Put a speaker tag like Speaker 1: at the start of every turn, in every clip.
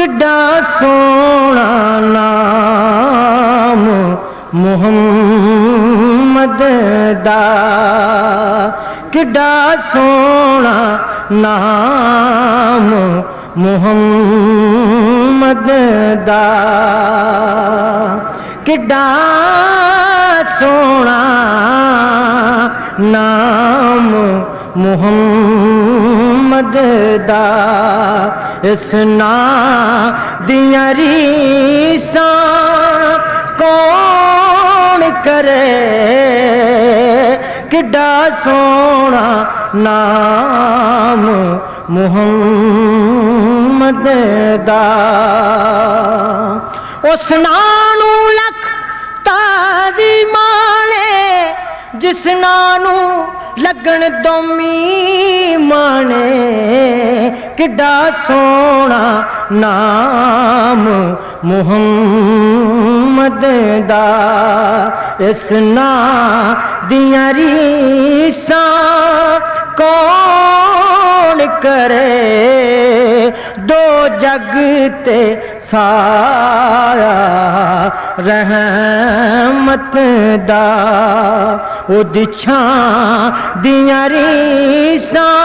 Speaker 1: किड्डा सोना नाम मुहम्मद दा, किड्डा सोना नाम मुहम्मद दा, किड्डा सोना नाम मुहम्मद दा। इस नाम दियां रीसां कौन करे, किड्डा सोना नाम मुहम्मद दा। उस नानू लख ताजी माने, जिस नानू लगन दोमी माने, किड्डा सोना नाम मुहम्मद दा। इस नाम दियां रीसां कौन करे, दो जग ते सारा रहमत दा। ओ दिछां दियां रीसां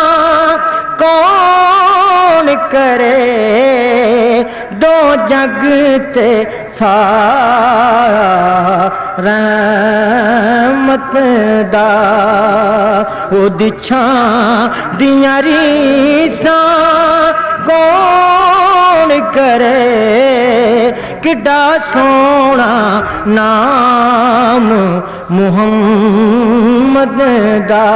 Speaker 1: कौन करे, दो जग ते सारा रहमत दा। ओ दिछां दियां रीसां कौन करे, किड्डा सोना नाम मुहम्मद दा।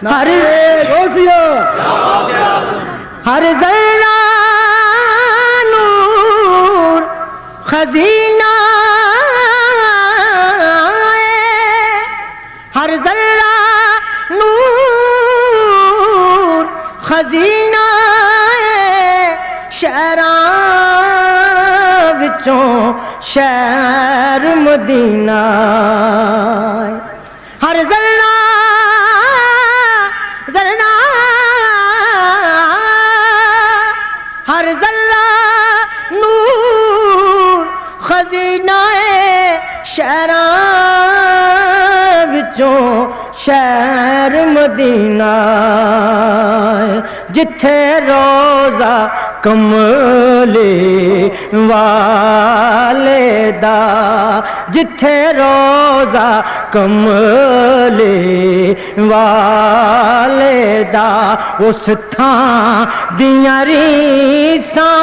Speaker 1: हर हर ज़र्रा नूर खजीना, हर ज़र्रा नूर खजीना, शहरां विचों शहर मदीना। हर ज़र्रा ज़र्रा, हर ज़र्रा नूर खजीना, शहरां विचों शहर मदीना। जिथे रोज़ा कमले वाले दा, जिथे रोज़ा कमले वाले दा। उस थां दियां रीसां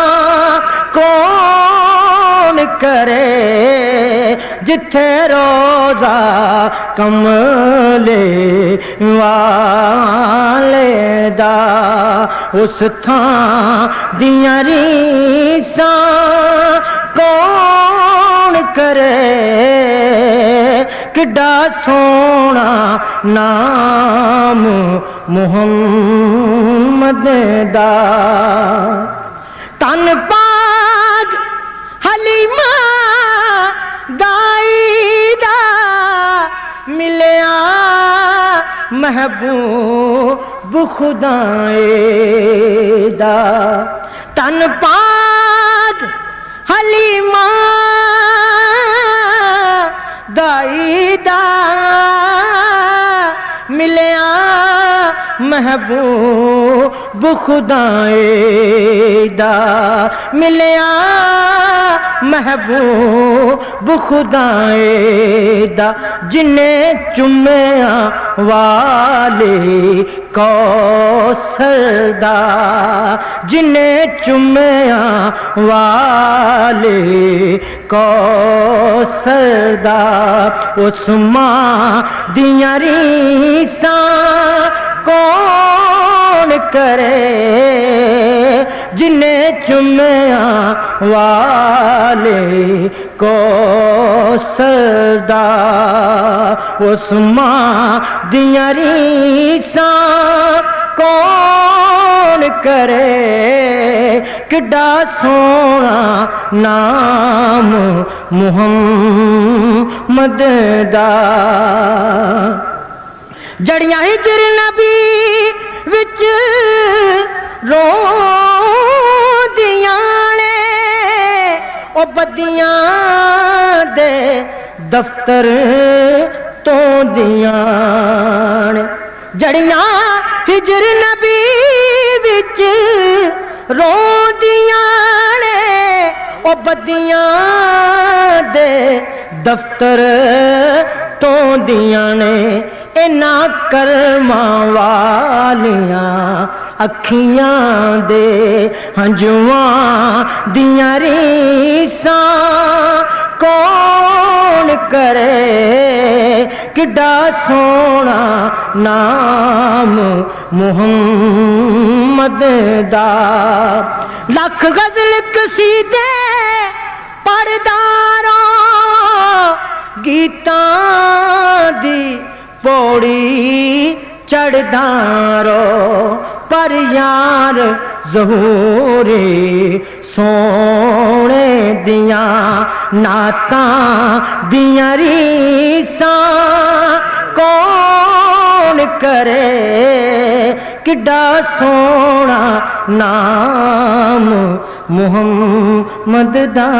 Speaker 1: कौन करे, जिथे रोज़ा कमले वाले दा। उस थां दियां रीसां कौन करे, किड्डा सोना नाम मुहम्मद दा। तन पाक हलीमा दाई दा, मिलिया महबूब खुदाए दा। तन पाक हलीमा दाई दा, मिलिया महबूब खुदाए दा, मिलिया महबूब खुदाए दा। जिन्हें चुम्या वाले कौसर दा, जिन्हें चुम्या वाले कौसर दा। उस मां दियां रीसां कौन करे, जिन्हें चुम्या वाले कौसर दा। उस मां दियां रीसां कौन करे, किड्डा सोना नाम मुहम्मद दा। जड़ियां हिजर नबी विच रोंदियां ने ओ बदियां दे दफ्तर तो दियां ने। जड़ियां हिजर नबी विच रोंदियां ने ओ बदियां दे दफ्तर तो दियां ने। इना कर्मा वालियां अखियां दे हंजुआं दियां रीसां कौन करे किड्डा सोना नाम मुहम्मद दा। लख गजल कसीदे पढ़दारो गीतां दी पौड़ी चढ़दारो पर यार ज़हूरी सोने दियां नातां दियां रीसां कौन करे किड्डा सोना नाम मुहम्मद दा।